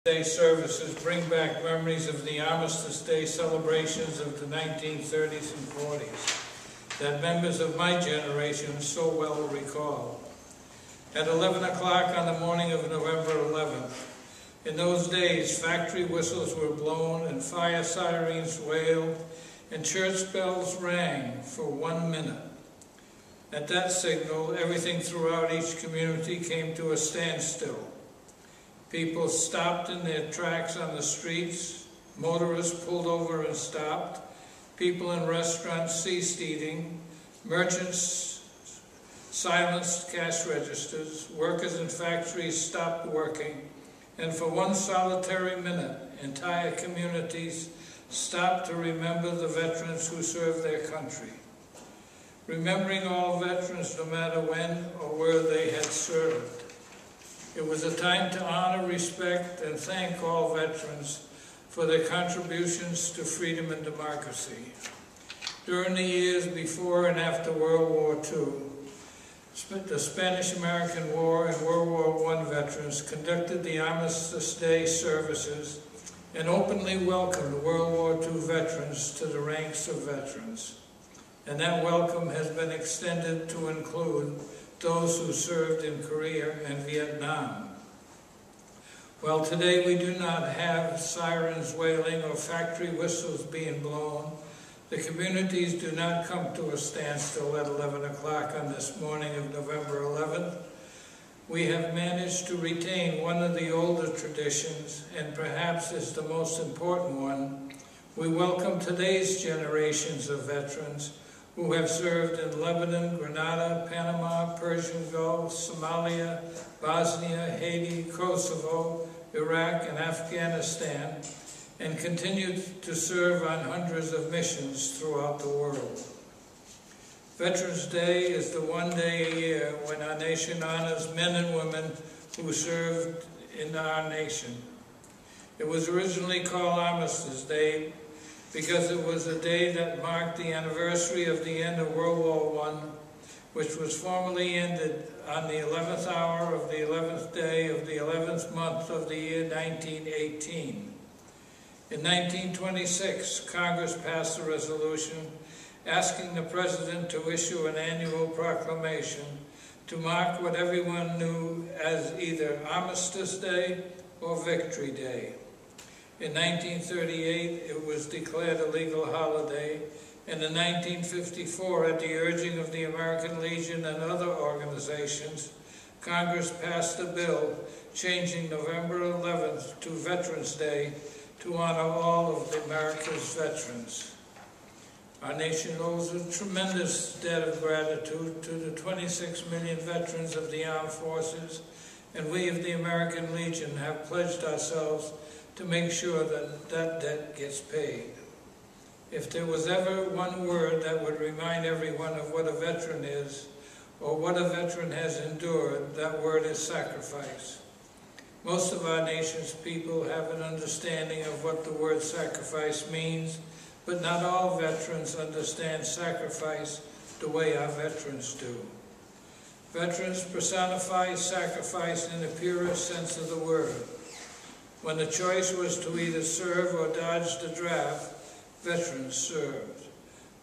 Day services bring back memories of the Armistice Day celebrations of the 1930s and 40s that members of my generation so well recall. At 11 o'clock on the morning of November 11th, in those days factory whistles were blown and fire sirens wailed and church bells rang for 1 minute. At that signal, everything throughout each community came to a standstill. People stopped in their tracks on the streets, motorists pulled over and stopped, people in restaurants ceased eating, merchants silenced cash registers, workers in factories stopped working, and for one solitary minute, entire communities stopped to remember the veterans who served their country. Remembering all veterans no matter when or where they had served. It was a time to honor, respect, and thank all veterans for their contributions to freedom and democracy. During the years before and after World War II, the Spanish-American War and World War I veterans conducted the Armistice Day services and openly welcomed World War II veterans to the ranks of veterans. And that welcome has been extended to include those who served in Korea and Vietnam. While today we do not have sirens wailing or factory whistles being blown, the communities do not come to a standstill at 11 o'clock on this morning of November 11th. We have managed to retain one of the older traditions, and perhaps is the most important one. We welcome today's generations of veterans who have served in Lebanon, Grenada, Panama, Persian Gulf, Somalia, Bosnia, Haiti, Kosovo, Iraq, and Afghanistan, and continue to serve on hundreds of missions throughout the world. Veterans Day is the one day a year when our nation honors men and women who served in our nation. It was originally called Armistice Day because it was a day that marked the anniversary of the end of World War I, which was formally ended on the 11th hour of the 11th day of the 11th month of the year 1918. In 1926, Congress passed a resolution asking the President to issue an annual proclamation to mark what everyone knew as either Armistice Day or Victory Day. In 1938, it was declared a legal holiday, and in 1954, at the urging of the American Legion and other organizations, Congress passed a bill changing November 11th to Veterans Day to honor all of America's veterans. Our nation owes a tremendous debt of gratitude to the 26 million veterans of the armed forces, and we of the American Legion have pledged ourselves to make sure that that debt gets paid. If there was ever one word that would remind everyone of what a veteran is, or what a veteran has endured, that word is sacrifice. Most of our nation's people have an understanding of what the word sacrifice means, but not all veterans understand sacrifice the way our veterans do. Veterans personify sacrifice in the purest sense of the word. When the choice was to either serve or dodge the draft, veterans served.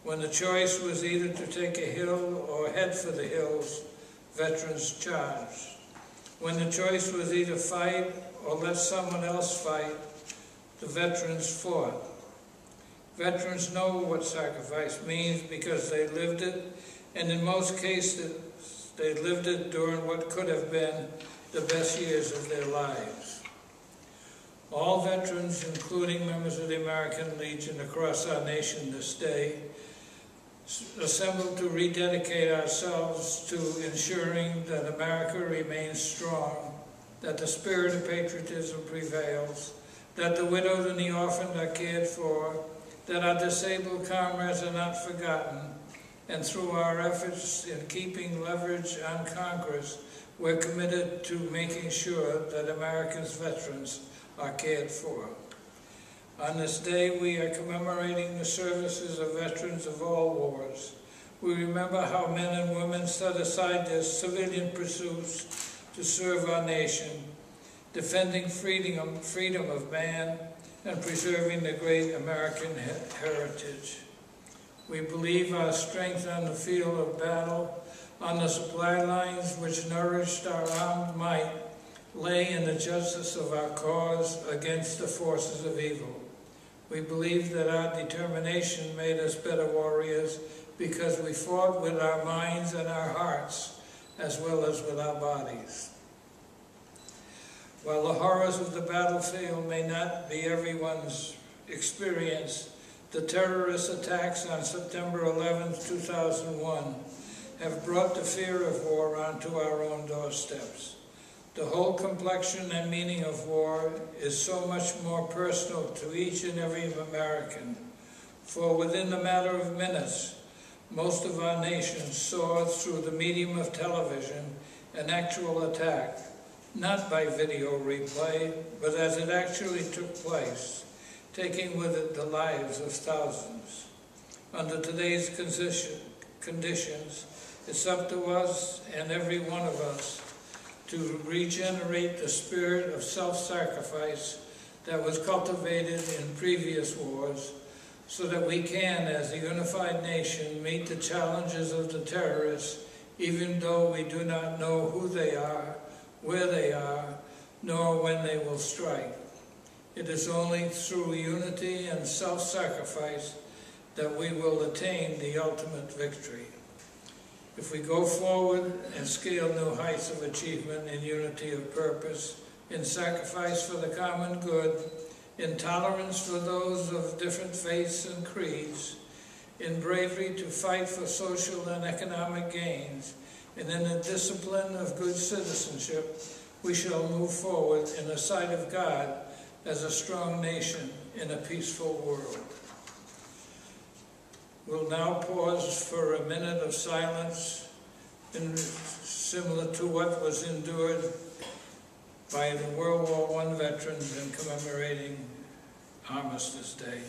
When the choice was either to take a hill or head for the hills, veterans charged. When the choice was either fight or let someone else fight, the veterans fought. Veterans know what sacrifice means because they lived it, and in most cases, they lived it during what could have been the best years of their lives. All veterans, including members of the American Legion across our nation this day, assembled to rededicate ourselves to ensuring that America remains strong, that the spirit of patriotism prevails, that the widowed and the orphaned are cared for, that our disabled comrades are not forgotten, and through our efforts in keeping leverage on Congress, we're committed to making sure that America's veterans are cared for. On this day, we are commemorating the services of veterans of all wars. We remember how men and women set aside their civilian pursuits to serve our nation, defending freedom of man, and preserving the great American heritage. We believe our strength on the field of battle, on the supply lines which nourished our armed might, lay in the justice of our cause against the forces of evil. We believe that our determination made us better warriors because we fought with our minds and our hearts, as well as with our bodies. While the horrors of the battlefield may not be everyone's experience, the terrorist attacks on September 11, 2001 have brought the fear of war onto our own doorsteps. The whole complexion and meaning of war is so much more personal to each and every American, for within the matter of minutes, most of our nation saw through the medium of television an actual attack, not by video replay, but as it actually took place, taking with it the lives of thousands. Under today's conditions, it's up to us and every one of us to regenerate the spirit of self-sacrifice that was cultivated in previous wars, so that we can, as a unified nation, meet the challenges of the terrorists, even though we do not know who they are, where they are, nor when they will strike. It is only through unity and self-sacrifice that we will attain the ultimate victory. If we go forward and scale new heights of achievement in unity of purpose, in sacrifice for the common good, in tolerance for those of different faiths and creeds, in bravery to fight for social and economic gains, and in the discipline of good citizenship, we shall move forward in the sight of God as a strong nation in a peaceful world. We'll now pause for a minute of silence, similar to what was endured by the World War I veterans in commemorating Armistice Day.